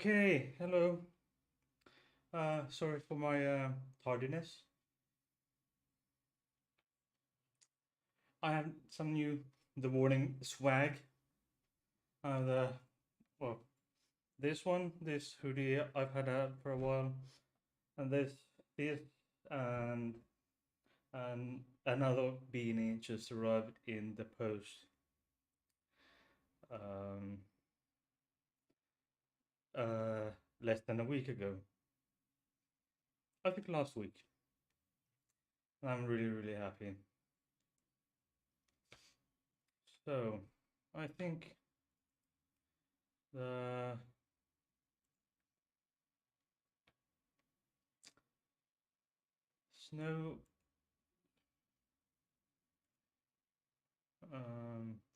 Okay, hello. Sorry for my tardiness. I have some new The Warning swag. The well, this hoodie I've had for a while, and this, and another beanie just arrived in the post. Um, uh, Less than a week ago. I think last week. And I'm really happy. So, I think the snow.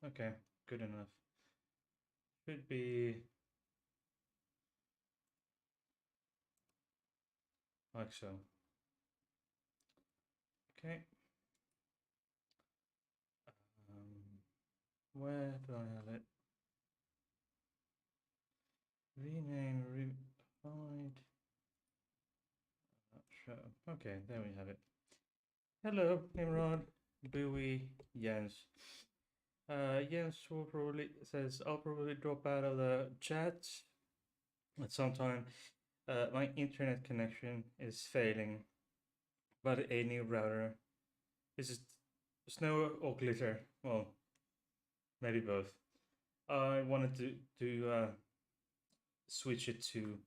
Okay, good enough. Should be like so. Okay. Where do I have it? Rename, refined. Show. Okay, there we have it. Hello, Nimrod, Bowie, Jens. Jens will probably says I'll probably drop out of the chat at some time. My internet connection is failing, but a new router. Is it snow or glitter? Well, maybe both. I wanted to switch it to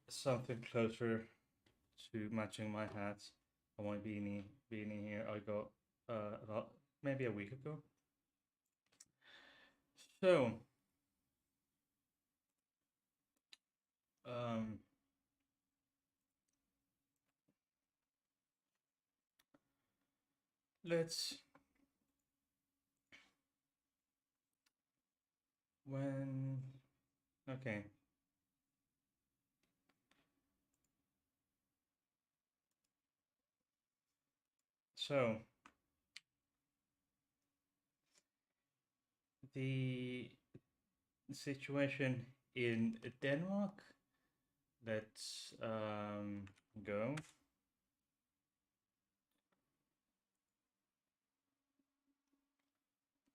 something closer to matching my hat and my beanie here I got about maybe a week ago. So um, let's when okay. So the situation in Denmark. Let's go.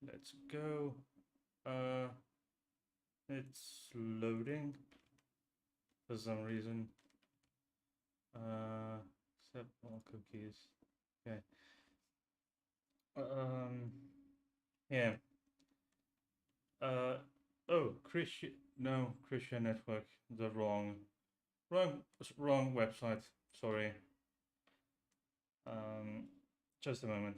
Let's go. Uh, it's loading for some reason. Accept all cookies. Okay. Um, yeah. Uh, oh, Christian. No, Christian Network. The wrong, wrong website. Sorry. Um, just a moment.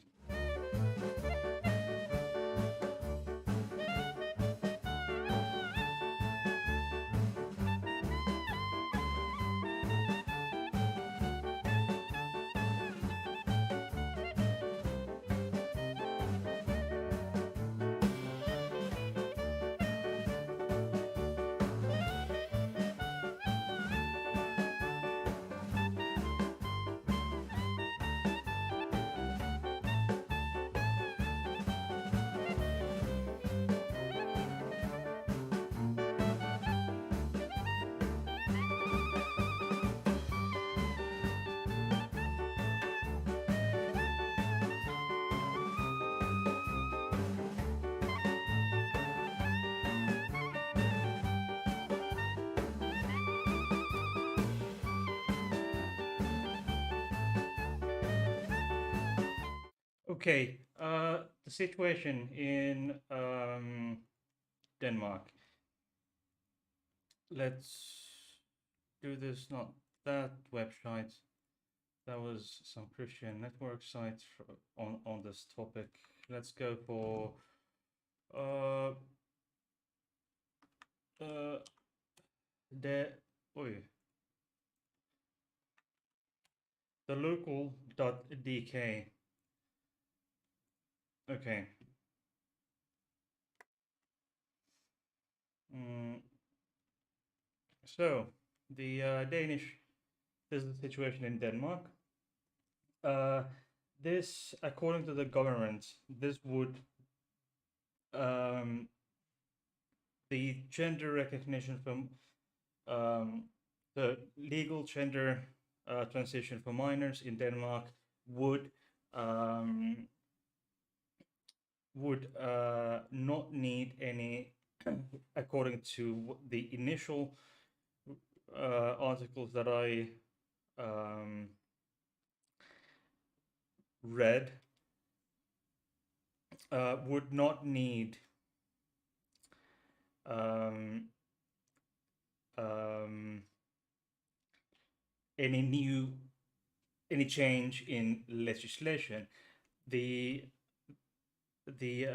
Okay. The situation in Denmark. Let's do this. Not that website. That was some Christian network sites on this topic. Let's go for uh uh the oi, the local.dk. Okay. Mm, so the Danish. This is the situation in Denmark. Uh, this, according to the government, this would um, the gender recognition from um, the legal gender transition for minors in Denmark would um, not need any, according to the initial articles that I um, read, would not need um, um, any new any change in legislation. The the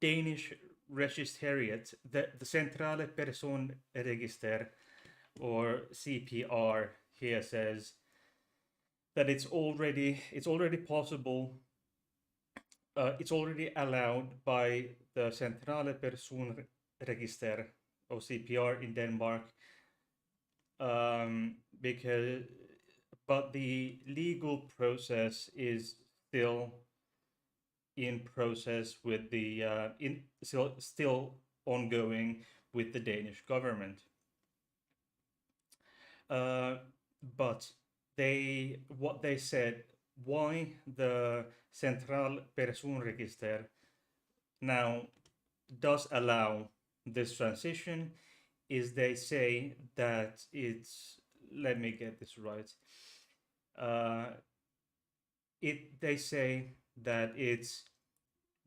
Danish Registariat, the Centrale Personregister, or CPR, here says that it's already possible. It's already allowed by the Centrale Personregister, or CPR, in Denmark, because but the legal process is still in process with the in still ongoing with the Danish government. Uh, but what they said, why the Central Personregister now does allow this transition, is they say that it's, let me get this right. Uh, they say that it's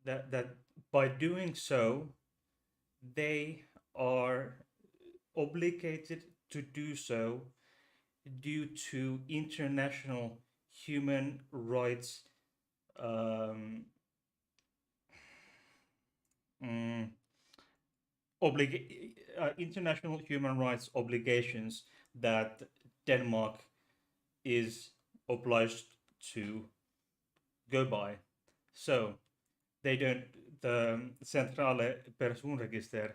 that by doing so, they are obligated to do so due to international human rights um, mm, international human rights obligations that Denmark is obliged to go by. So they don't. The Centrale Personregister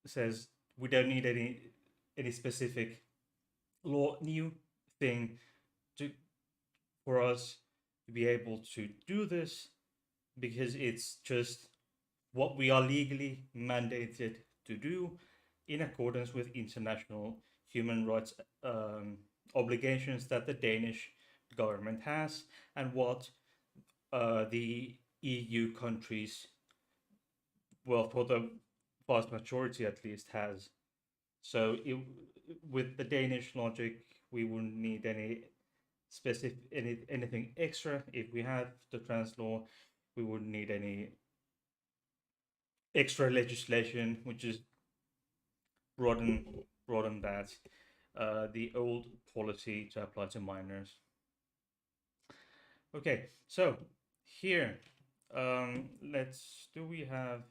says we don't need any specific law new thing to for us to be able to do this, because it's just what we are legally mandated to do in accordance with international human rights obligations that the Danish government has, and what the EU countries, well, for the vast majority at least, has. So with the Danish logic, we wouldn't need anything extra. If we have the trans law, we wouldn't need any extra legislation, which is broaden that the old policy to apply to minors. Okay, so here, let's. Do we have?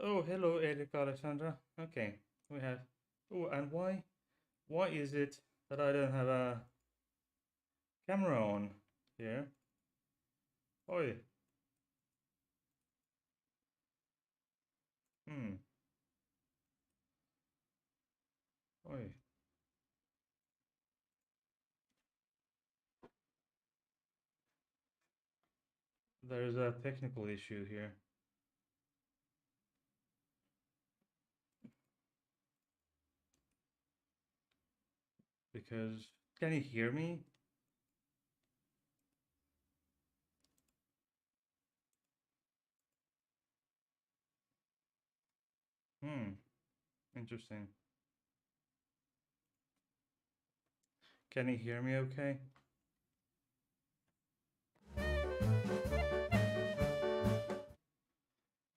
Oh, hello, Erika Alexandra. Okay, we have. Oh, and why? Why is it that I don't have a camera on here? Oi. Hmm. Oi. There's a technical issue here. Because can you hear me? Hmm. Interesting. Can you hear me okay?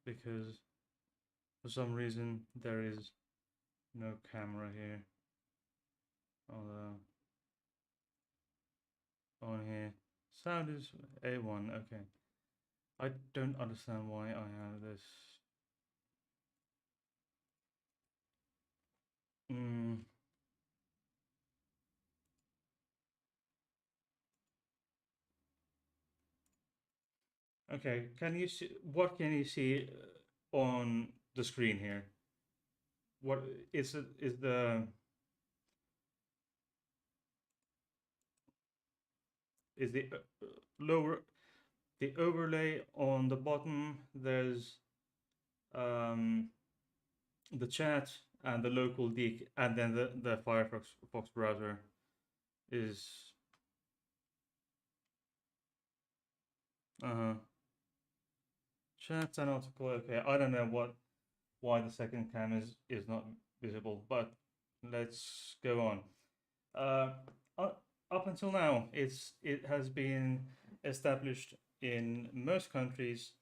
Because for some reason there is no camera here on here. Sound is A1, okay. I don't understand why I have this. Mm, okay, can you see, what can you see on the screen here? What is it, is the lower, the overlay on the bottom? There's um the chat and the local DK, and then the Firefox browser is chat and article. Okay, I don't know why the second cam is not visible, but let's go on. Uh, up until now, it has been established in most countries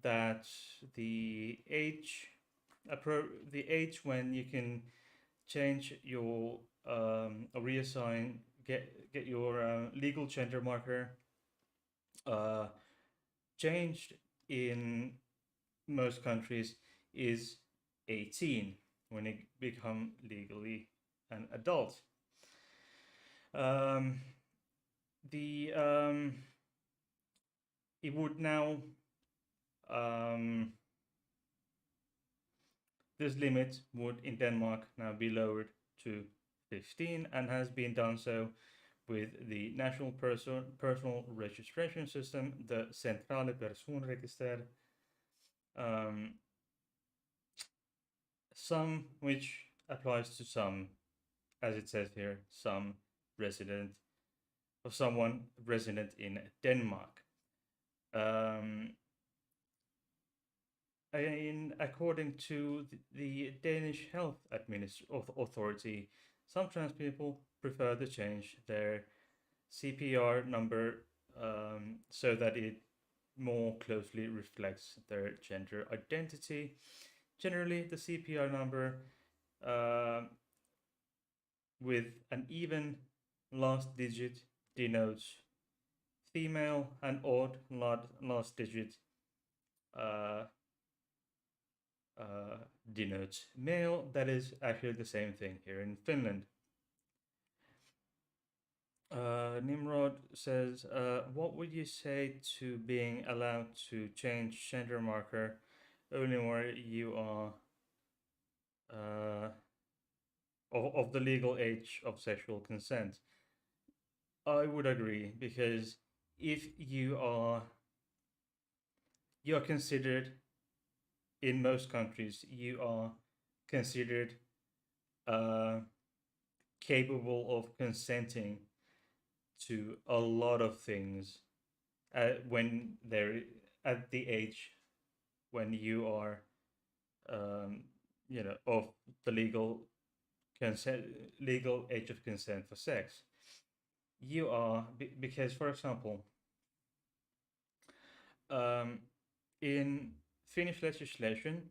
that the age the age when you can change your or reassign get your legal gender marker uh, changed in most countries is 18 when it become legally an adult. Um, the It would now this limit would in Denmark now be lowered to 15 and has been done so with the National Personal Registration System, the Centrale Personregister, um, some which applies to some, as it says here, some resident or someone resident in Denmark. Um, According to the Danish Health Authority, some trans people prefer to change their CPR number so that it more closely reflects their gender identity. Generally, the CPR number uh, with an even last digit denotes female and odd last digit uh, denotes male. That is actually the same thing here in Finland. Nimrod says, what would you say to being allowed to change gender marker only where you are of the legal age of sexual consent? I would agree because if you are considered in most countries you are considered uh, capable of consenting to a lot of things when they're at the age when you are of the consent legal age of consent for sex. You are because, for example, um, in Finnish legislation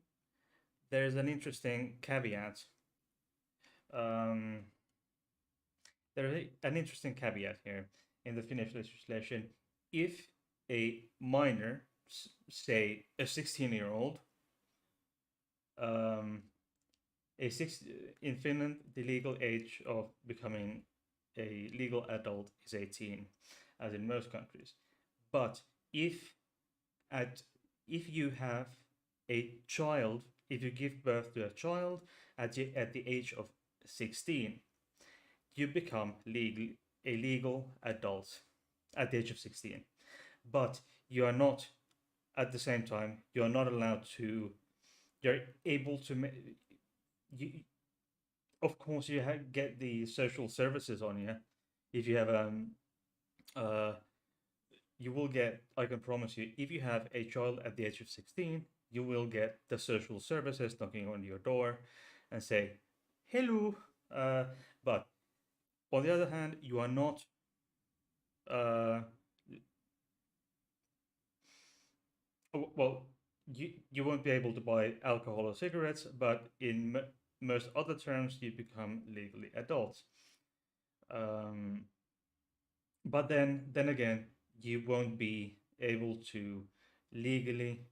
there's an interesting caveat. um, there's an interesting caveat here in the Finnish legislation. If a minor, say a 16-year-old, um, a six in Finland, the legal age of becoming a legal adult is 18, as in most countries. But at if you have a child, if you give birth to a child at the age of 16, you become a legal adult at the age of 16. But you are not, at the same time, you are not allowed to, you're able to, you, of course, you get the social services on you. If you have, uh, you will get, I can promise you, if you have a child at the age of 16, you will get the social services knocking on your door and say, hello. But on the other hand, you are not uh, well, you won't be able to buy alcohol or cigarettes, but in most other terms, you become legally adults. Um, but then again, you won't be able to legally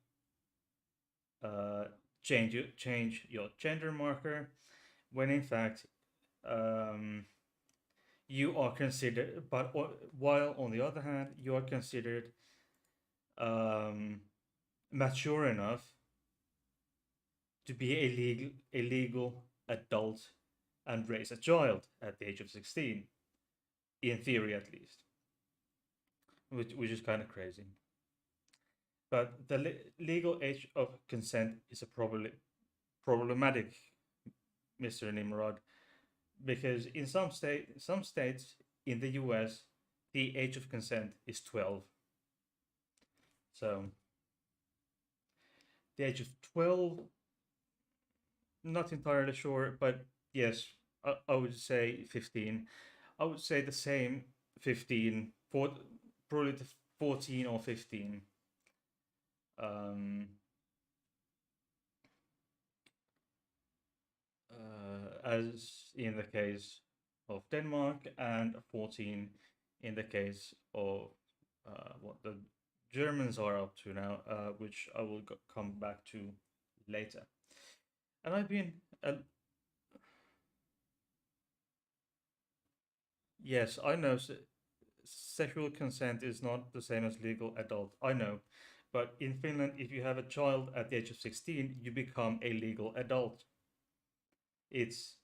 uh, change your gender marker when in fact um, you are considered. But while on the other hand, you are considered um, mature enough to be a legal adult and raise a child at the age of 16, in theory at least, which is kind of crazy. But the legal age of consent is a problematic, Mr. Nimrod, because in some states in the US, the age of consent is 12. So the age of 12, not entirely sure, but yes, I would say 15. I would say the same 15 for probably the 14 or 15. Um, as in the case of Denmark, and 14 in the case of what the Germans are up to now, which I will come back to later. And I've been, yes, I know sexual consent is not the same as legal adult. I know. But in Finland, if you have a child at the age of 16, you become a legal adult. It's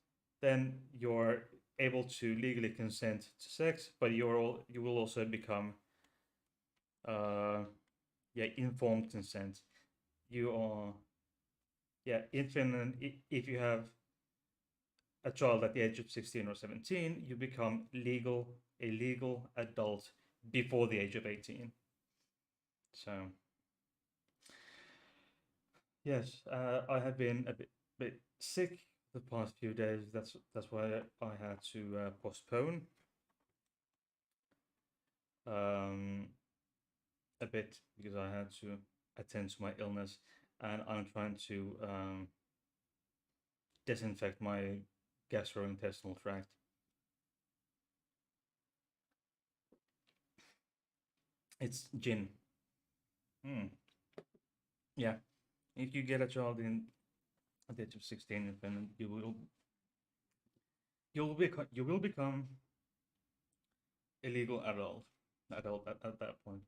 then you're able to legally consent to sex, but you will also become uh yeah, informed consent. You are, yeah, in Finland, if you have a child at the age of 16 or 17, you become a legal adult before the age of 18. So yes, I have been a bit sick the past few days. That's why I had to postpone um, a bit, because I had to attend to my illness, and I'm trying to disinfect my gastrointestinal tract. It's gin. Mm. Yeah, if you get a child in at the age of 16 in Finland, you will become a legal adult at that point.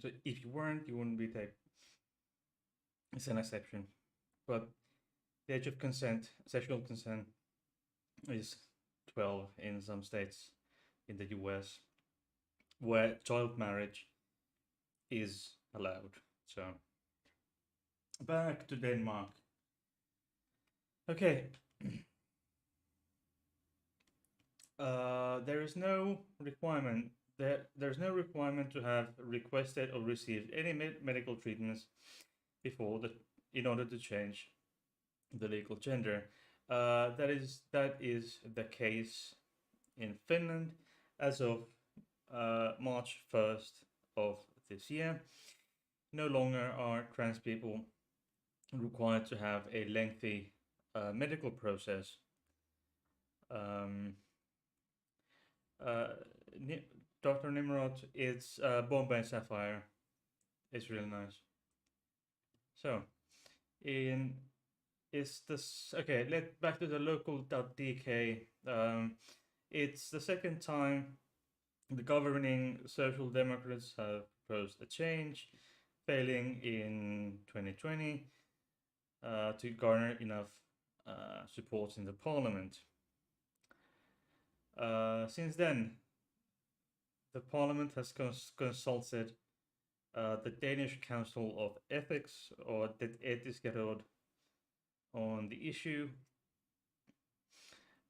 So if you weren't, you wouldn't be taken. It's an exception, but the age of consent, sexual consent, is 12 in some states in the US, where child marriage is allowed. So back to Denmark. Okay. There is no requirement there's no requirement to have requested or received any medical treatments before the in order to change the legal gender. That is the case in Finland as of March 1st of this year. No longer are trans people required to have a lengthy medical process. Um, uh, Dr. Nimrod, it's Bombay Sapphire. It's really nice. So, in is this okay? Let back to the local.dk. It's the second time the governing Social Democrats have proposed a change, failing in 2020 to garner enough support in the parliament. Since then, the parliament has consulted the Danish Council of Ethics, or Det Etiske Råd, on the issue.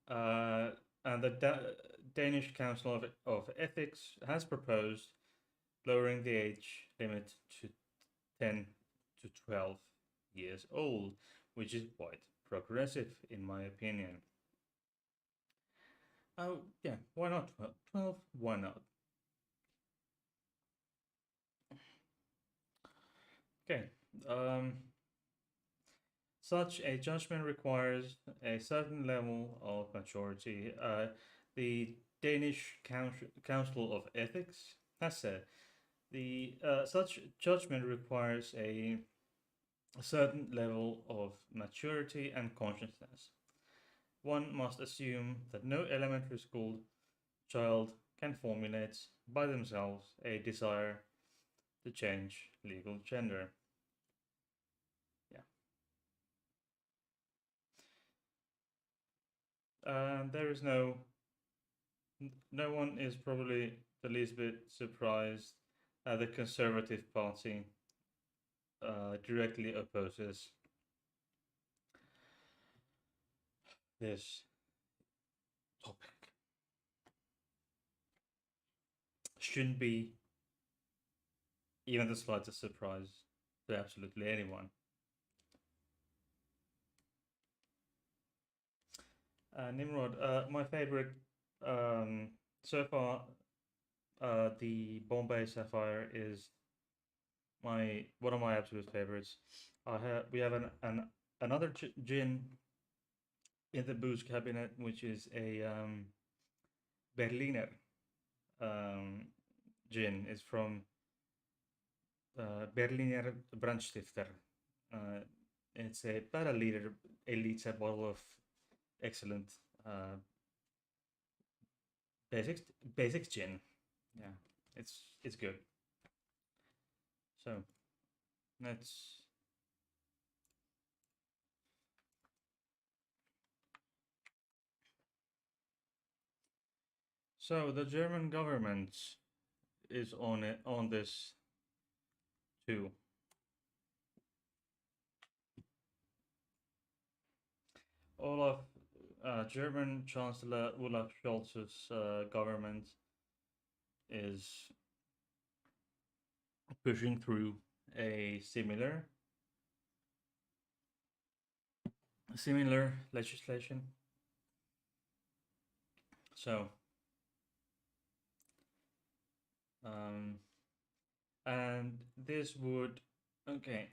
And the Danish Council of Ethics has proposed lowering the age limit to 10 to 12 years old, which is quite progressive in my opinion. Oh, yeah, why not 12? 12, why not? Okay. Such a judgment requires a certain level of maturity. The Danish Council of Ethics has said the such judgment requires a certain level of maturity and consciousness. One must assume that no elementary school child can formulate by themselves a desire to change legal gender. Yeah. And there is no one is probably the least bit surprised that the Conservative Party directly opposes this topic shouldn't be even the slightest surprise to absolutely anyone. Nimrod, my favorite so far, the Bombay Sapphire is my one of my absolute favorites. We have another gin in the booze cabinet, which is a Berliner um, gin. It's from Berliner Brandstifter. Uh, it's about a liter bottle of excellent uh, basic basic gin. Yeah, it's good. So let's. So the German government is on this too. Olaf, German Chancellor Olaf Scholz's government is pushing through a similar legislation. So, um, and this would, okay,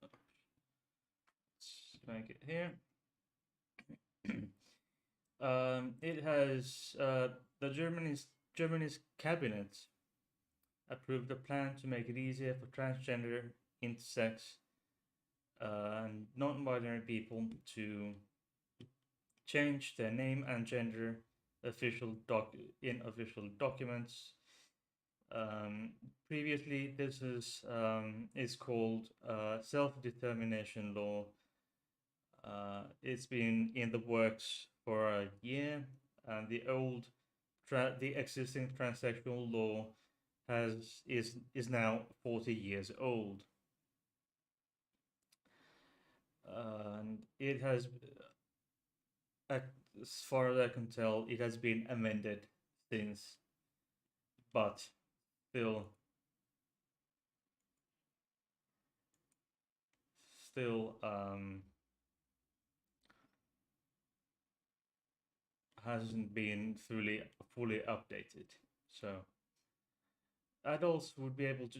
let's make it here. It has the Germany's cabinet approved a plan to make it easier for transgender, intersex, and non-binary people to change their name and gender in official documents. Previously, this is called self-determination law. It's been in the works for a year, and the existing transsexual law is now 40 years old, and it has, as far as I can tell, it has been amended since, but still, still hasn't been fully updated. So adults would be able to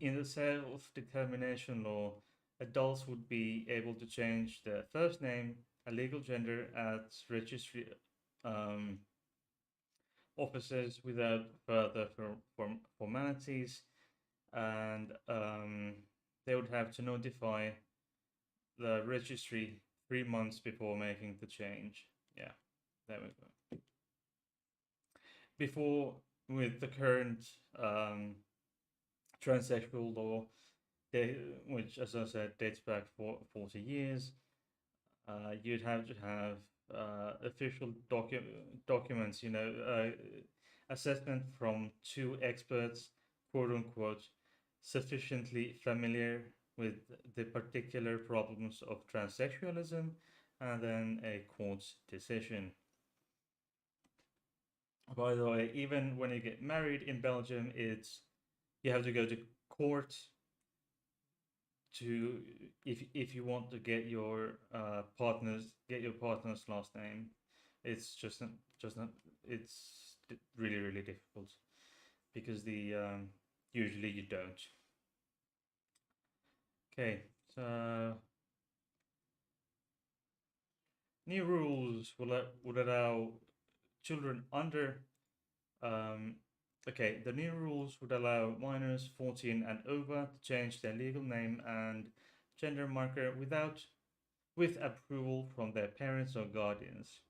in the self-determination law, adults would be able to change their first name and legal gender at registry um, offices without further formalities, and they would have to notify the registry 3 months before making the change. Yeah, there we go. Before, with the current transsexual law, which, as I said, dates back for 40 years, you'd have to have official documents, assessment from two experts, quote unquote, sufficiently familiar with the particular problems of transsexualism, and then a court's decision. By the way, even when you get married in Belgium, you have to go to court to if you want to get your partner's last name. It's just not it's really difficult because the usually you don't. Okay, so new rules would allow children under okay, the new rules would allow minors 14 and over to change their legal name and gender marker with approval from their parents or guardians.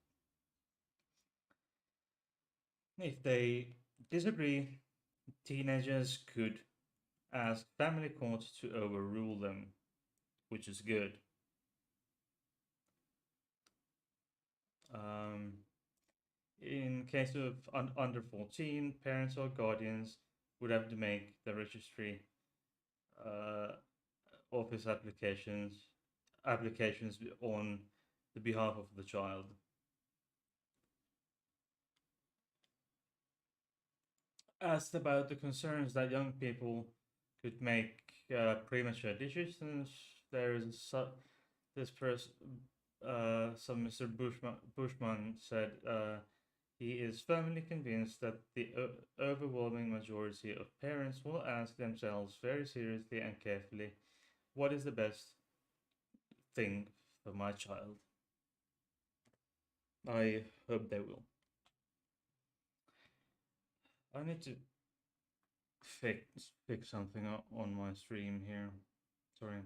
If they disagree, teenagers could ask family court to overrule them, which is good. Um, in case of under 14, parents or guardians would have to make the registry office applications applications on the behalf of the child. Asked about the concerns that young people could make premature decisions, there is this person, some Mr. Bushman said he is firmly convinced that the overwhelming majority of parents will ask themselves very seriously and carefully, what is the best thing for my child? I hope they will. I need to fix something on my stream here. Sorry.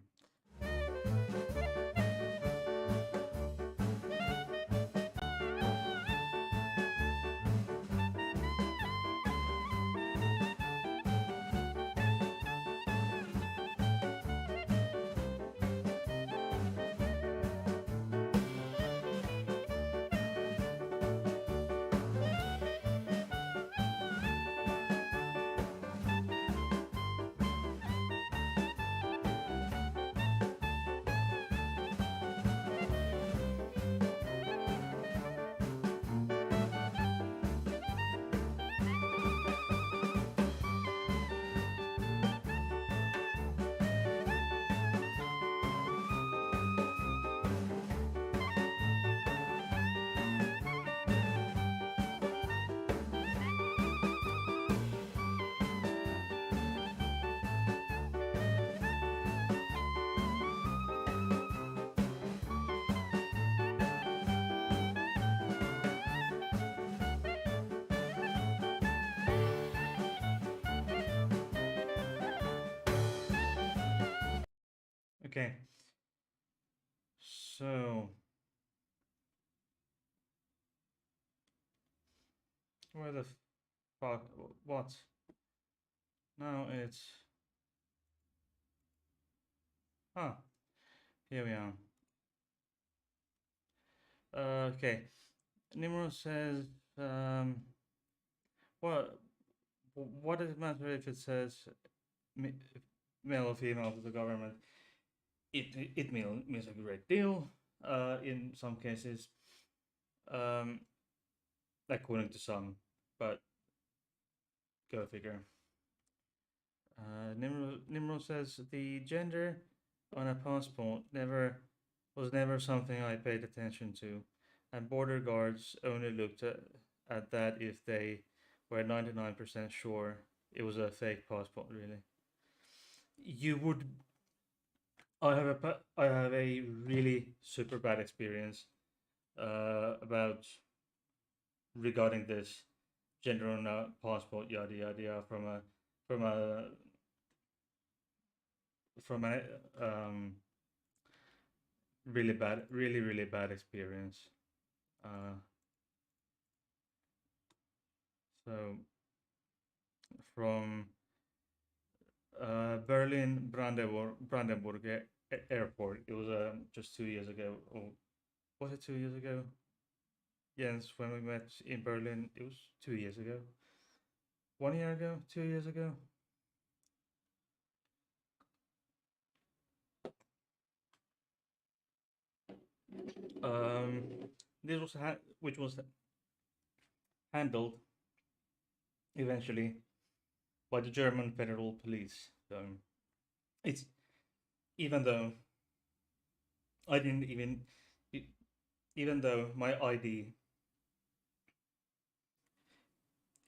Okay. So, where the fuck? What? Now it's. Ah, here we are. Okay. Nimrod says, what, what does it matter if it says male or female to the government? It means a great deal in some cases, um, according to some, but go figure. Nimrod says the gender on a passport was never something I paid attention to, and border guards only looked at that if they were 99% sure it was a fake passport. Really, you would. I have a really super bad experience about regarding this gender on a passport, yada yada yada, from a from a really bad experience. Uh, so from Berlin Brandenburg Airport. It was just 2 years ago, or was it 2 years ago? Yes, when we met in Berlin, it was 2 years ago. 1 year ago, 2 years ago. Um, this was which was handled eventually by the German Federal Police. So it's even though I didn't even though my ID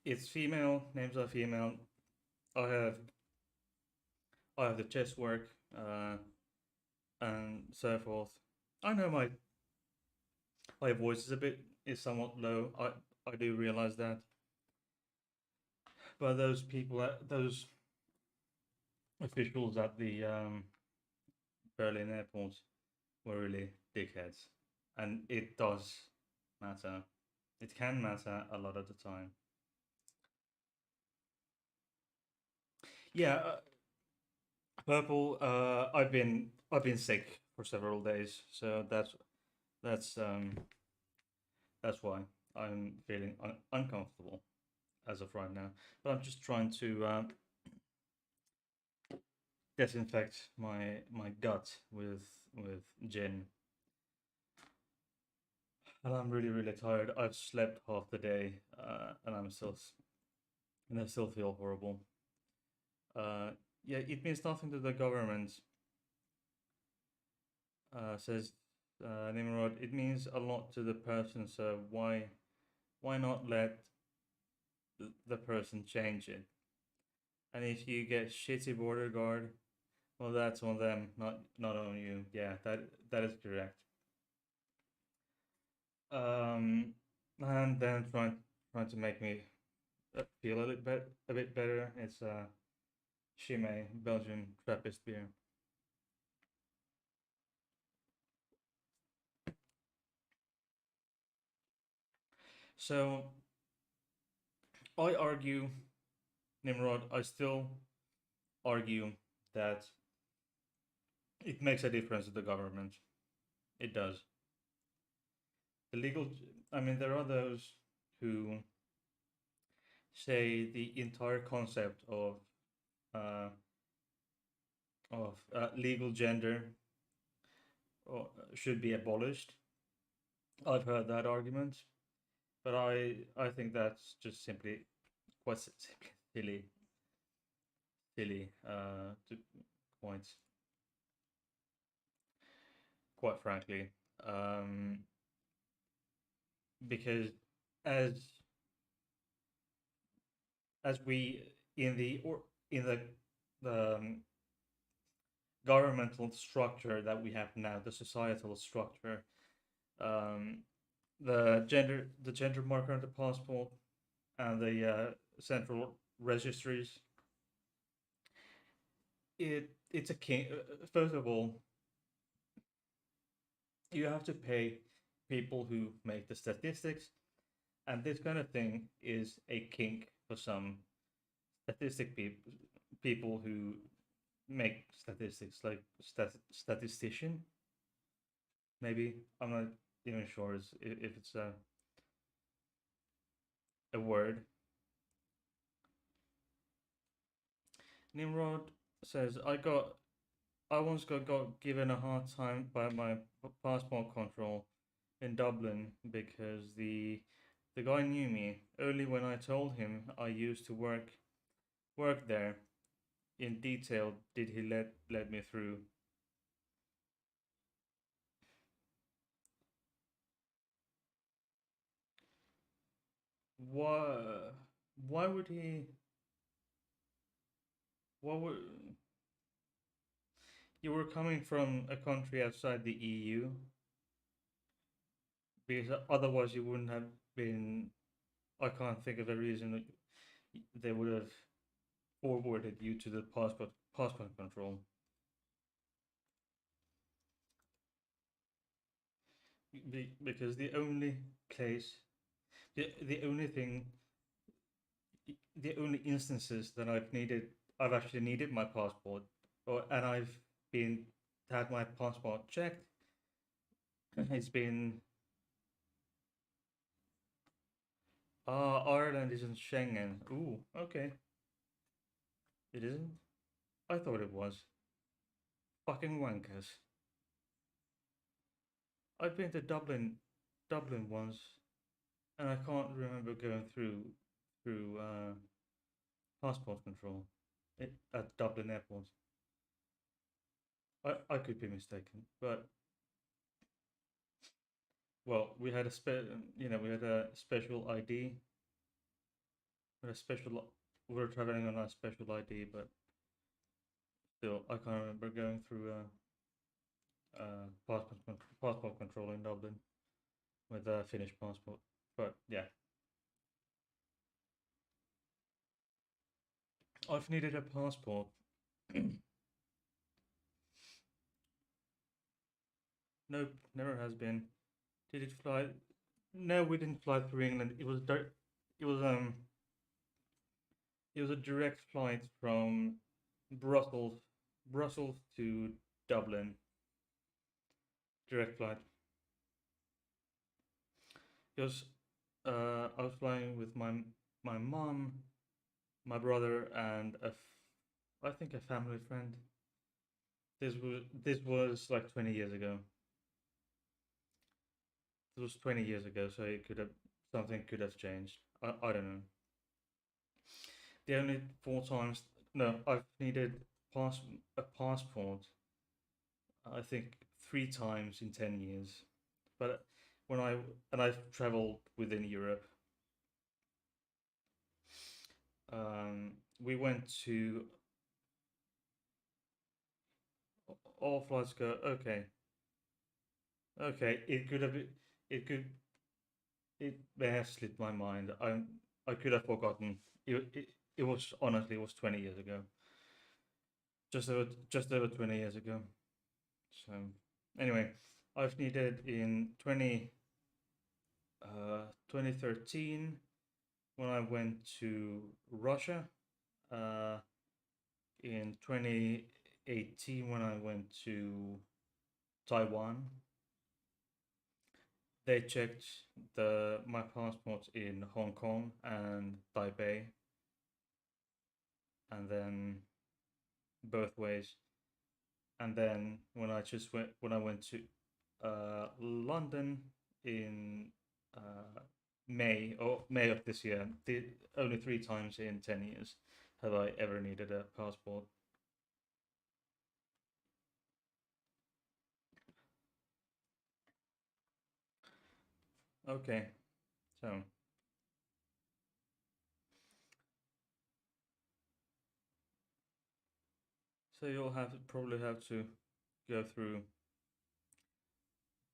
is female, names are female, I have I have the chest work and so forth. I know my voice is is somewhat low. I do realize that, but those people, those officials at the Berlin airport were really dickheads, and it does matter. It can matter a lot of the time. Yeah, purple. I've been sick for several days, so that's that's why I'm feeling uncomfortable as of right now. But I'm just trying to disinfect my gut with with gin, and I'm really really tired. I've slept half the day, and and I still feel horrible. Uh, yeah, it means nothing to the government, says Nimrod. It means a lot to the person. So why not let the person change it? And if you get shitty border guard, well, that's on them, not on you. Yeah, that is correct. Um, and then trying to make me feel a bit better. It's Chimay Belgian Trappist beer. So I argue, Nimrod. I still argue that it makes a difference to the government. It does. The legal. I mean, there are those who say the entire concept uh, of legal gender should be abolished. I've heard that argument, but I think that's just simply quite simply silly to quite quite frankly, um, because as as we in the or in the governmental structure that we have now, the societal structure, um, the gender marker on the passport and the central registries. It's a king. First of all, you have to pay people who make the statistics, and this kind of thing is a kink for some people who make statistics, like statistician. Maybe I'm not even sure if it's a word. Nimrod says I once got given a hard time by my passport control in Dublin because the guy knew me only when I told him I used to work there. In detail, did he let me through? Why why would he? What would you were coming from a country outside the EU? Because otherwise you wouldn't have been. I can't think of a reason that they would have forwarded you to the passport control. Because place the only thing the only instances that I've actually needed my passport, or and I've been had my passport checked. It's been Ireland isn't Schengen. Ooh, okay, it isn't. I thought it was. Fucking wankers. I've been to Dublin once, and I can't remember going through passport control at Dublin airport. I could be mistaken, but well, we had a special ID, we had a special, we were traveling on a special ID, but still, I can't remember going through passport control in Dublin with a Finnish passport. But yeah, I've needed a passport. Nope, never has been. Did it fly? No, we didn't fly through England. It was it was a direct flight from Brussels, Brussels to Dublin. Direct flight. Because I was flying with my mom, my brother, and I think a family friend. This was like 20 years ago. This was 20 years ago, so it could have something could have changed. I don't know. The only four times no, I've needed pass a passport. I think three times in 10 years. But when I and I've traveled within Europe. We went to all flights go. Okay, okay. It could have. It could. It may have slipped my mind. I could have forgotten. It was honestly it was 20 years ago. Just over 20 years ago. So anyway, I've needed in 2013 when I went to Russia. Uh, in 2018 when I went to Taiwan. They checked the my passport in Hong Kong and Taipei, and then both ways. And then when I went to London in uh, May of this year, only three times in 10 years have I ever needed a passport. Okay, so you'll probably have to go through.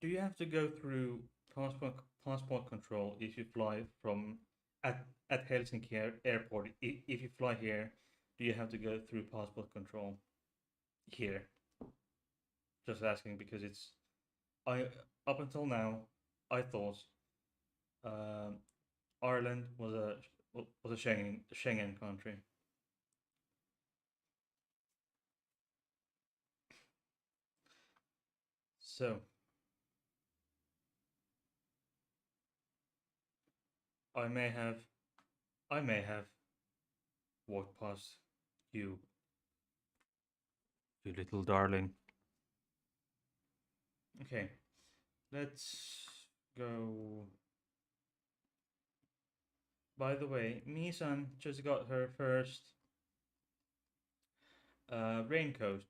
Do you have to go through passport control if you fly from at Helsinki airport? If you fly here, do you have to go through passport control here? Just asking because it's I up until now I thought um, Ireland was a Schengen country. So I may have I may have walked past you, you little darling. Okay, let's go. By the way, Misan just got her first raincoat.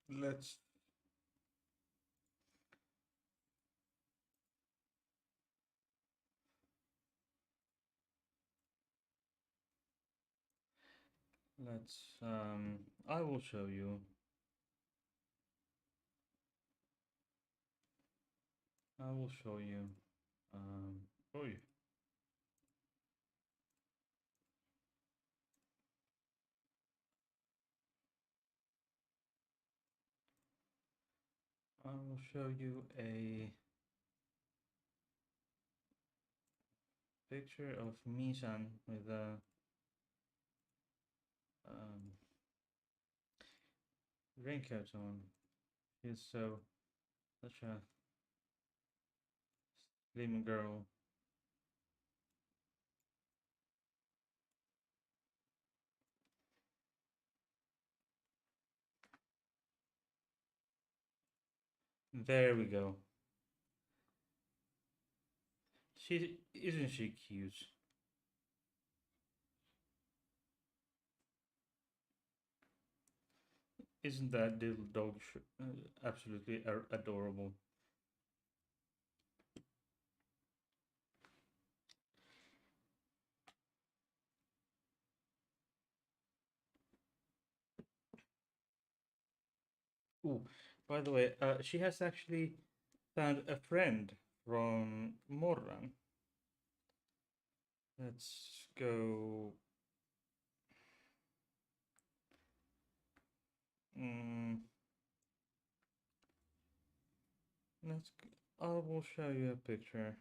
Let's let's. I will show you. I will show you. Oh, yeah. I will show you a picture of Misan with a um, raincoat on. She's such a slim girl. There we go. She isn't she cute? Isn't that little dog absolutely adorable? Ooh, by the way, she has actually found a friend from Morran. Let's go. Mm, let's. I will show you a picture.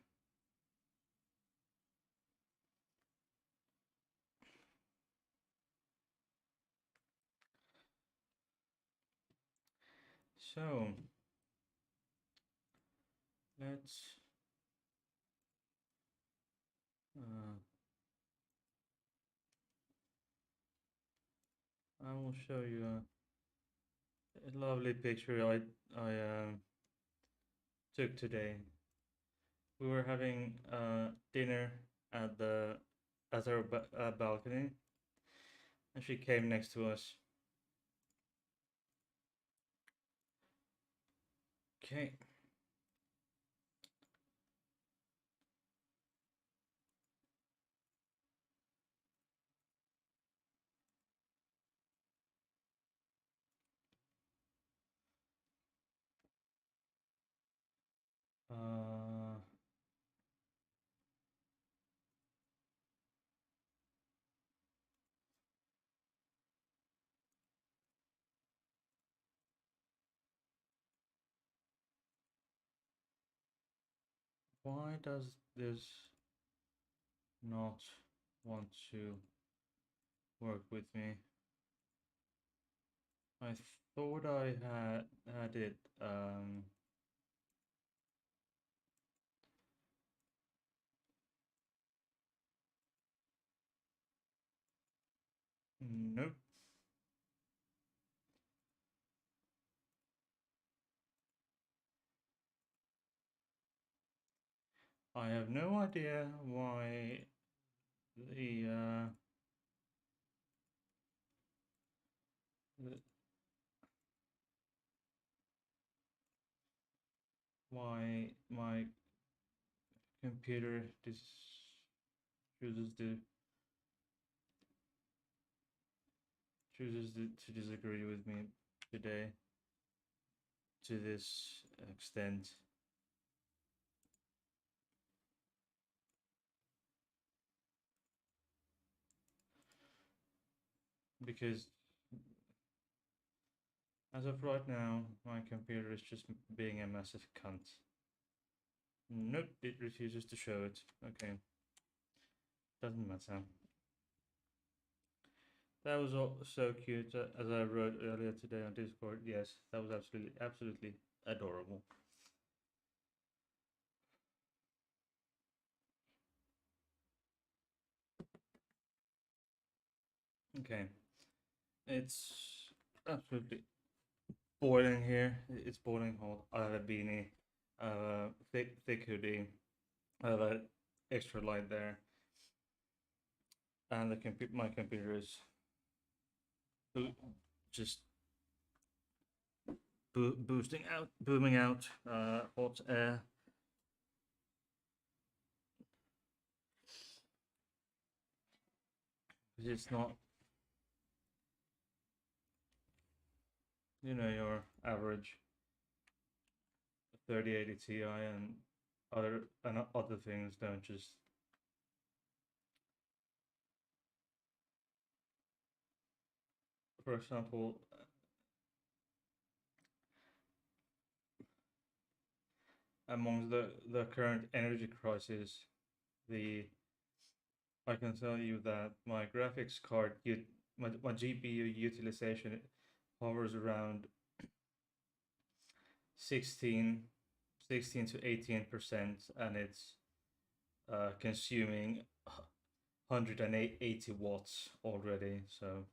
So let's I will show you a lovely picture I took today. We were having dinner at the at our balcony, and she came next to us. Okay. Uh, why does this not want to work with me? I thought I had it. Nope. I have no idea why the the- why my computer chooses to to disagree with me today to this extent. Because as of right now, my computer is just being a massive cunt. Nope, it refuses to show it. Okay, doesn't matter. That was all so cute, as I wrote earlier today on Discord. Yes, that was absolutely adorable. Okay, it's absolutely boiling here. It's boiling hot. I have a beanie, thick hoodie. I have an extra light there, and my computer is just booming out hot air. It's not, your average 3080 Ti and other things don't just. For example, amongst the current energy crisis, the I can tell you that my graphics card, my GPU utilization hovers around 16, 16 to 18%, and it's consuming 180 watts already. So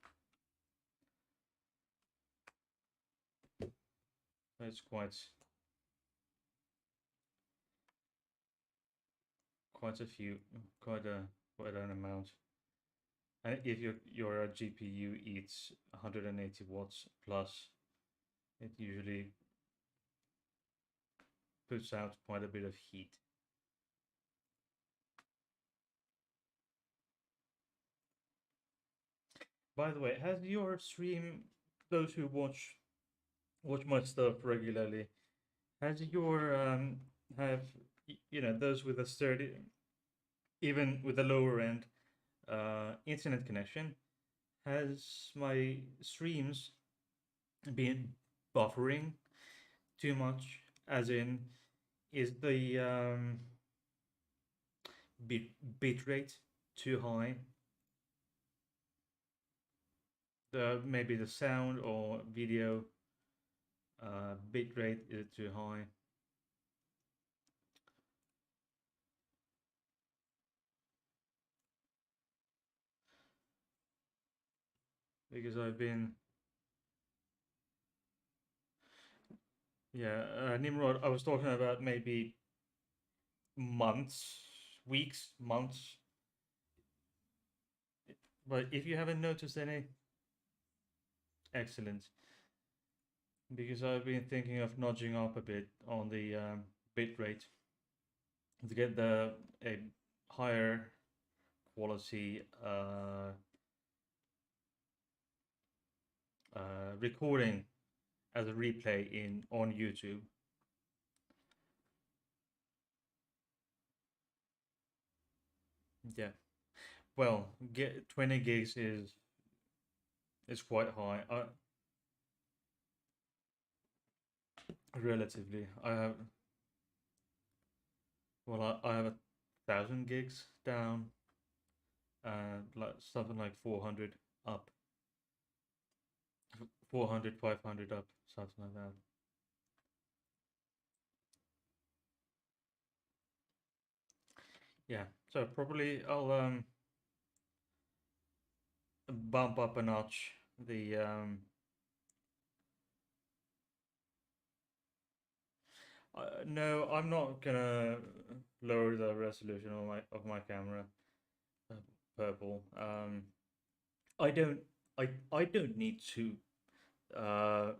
it's quite a few, quite an amount. And if your GPU eats 180 watts plus, it usually puts out quite a bit of heat. By the way, has your stream, those who watch my stuff regularly, has your have those with a sturdy, even with a lower end internet connection, has my streams been buffering too much? As in, is the bit rate too high? Maybe the sound or video bit rate is too high. because I've been, yeah, Nimrod. I was talking about maybe months, weeks, months. But if you haven't noticed any, excellent. Because I've been thinking of nudging up a bit on the bit rate to get the a higher quality recording as a replay in on YouTube. Yeah. Well, get 20 gigs is quite high. Relatively, I have I have 1,000 gigs down, and like something like 400 up, 400, 500 up, something like that. Yeah, so probably I'll bump up a notch the no, I'm not gonna lower the resolution of my camera. uh, Purple. I don't I don't need to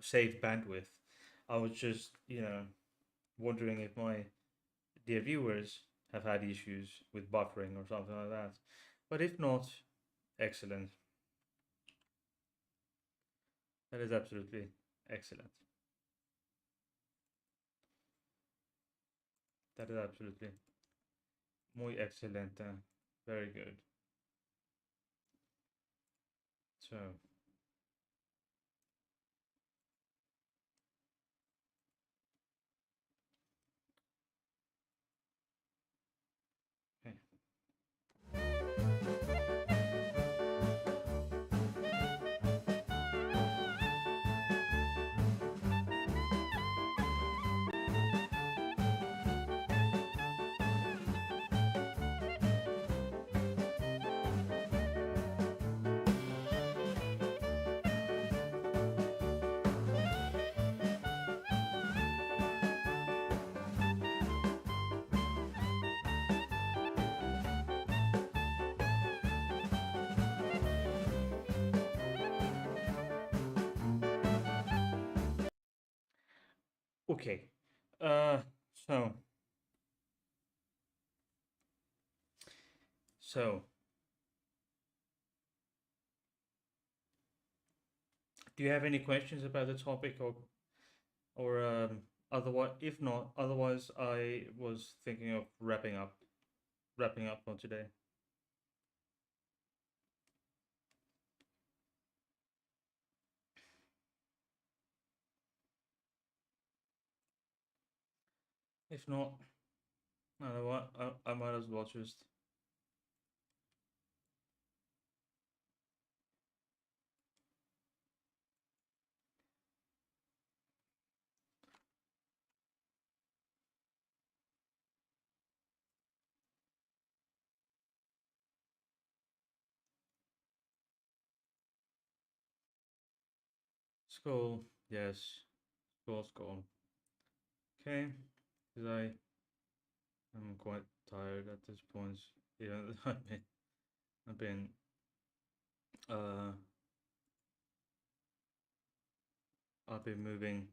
save bandwidth. I was just, wondering if my dear viewers have had issues with buffering or something like that. But if not, excellent. That is absolutely excellent. That is absolutely muy excelente. Very good. So, okay. Okay. Uh, so, so, do you have any questions about the topic, or otherwise? If not, otherwise, I was thinking of wrapping up on today. If not, otherwise, I might as well just scroll. Yes, scroll. Okay, because I'm quite tired at this point. Yeah, I've been uh I've been moving,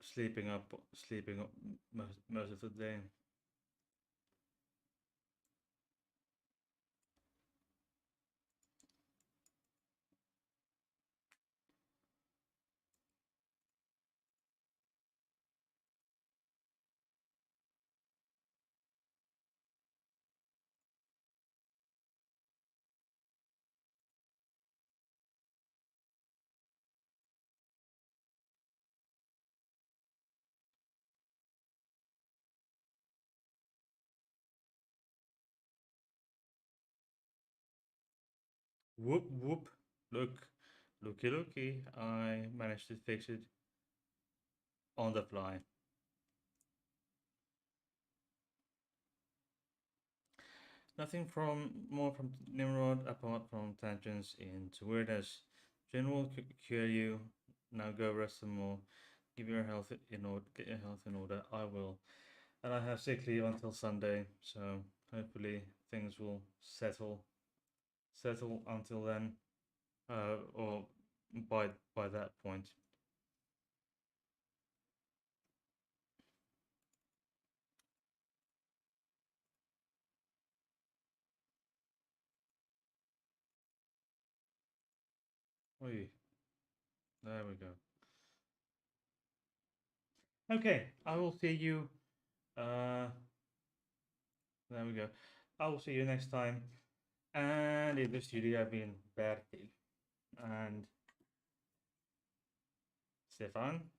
sleeping up most of the day. Whoop whoop! Looky! I managed to fix it on the fly. Nothing from more from Nimrod apart from tangents into weirdness. Jin will cure you. Now go rest some more. Give your health in order. Get your health in order. I will, and I have sick leave until Sunday, so hopefully things will settle until then, or by that point. Oy, there we go. Okay, I will see you. Uh, there we go. I will see you next time. And in the studio, I've been Bertil and Stefan.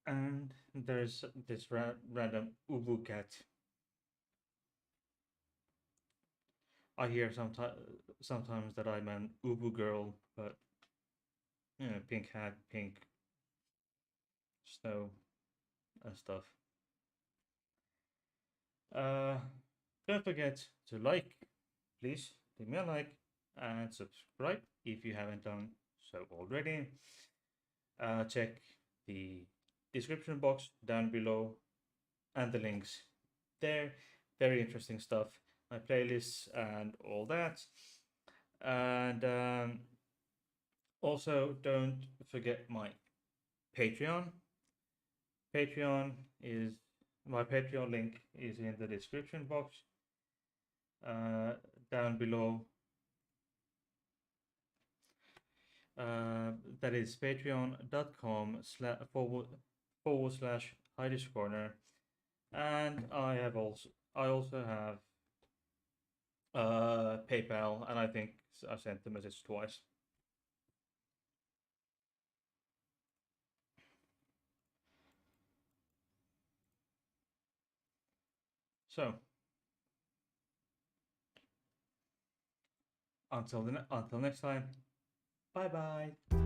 And there's this random Ubu cat. I hear sometimes that I'm an Ubu girl, but pink hat, pink snow and stuff. Uh, don't forget to like, please leave me a like and subscribe if you haven't done so already. Check the description box down below and the links there. Very interesting stuff, my playlists and all that. And also, don't forget my Patreon. Patreon is my Patreon link is in the description box uh, down below. That is patreon.com// Heidi's Corner, and I also have PayPal, and I think I sent the message twice. So until next time, bye bye.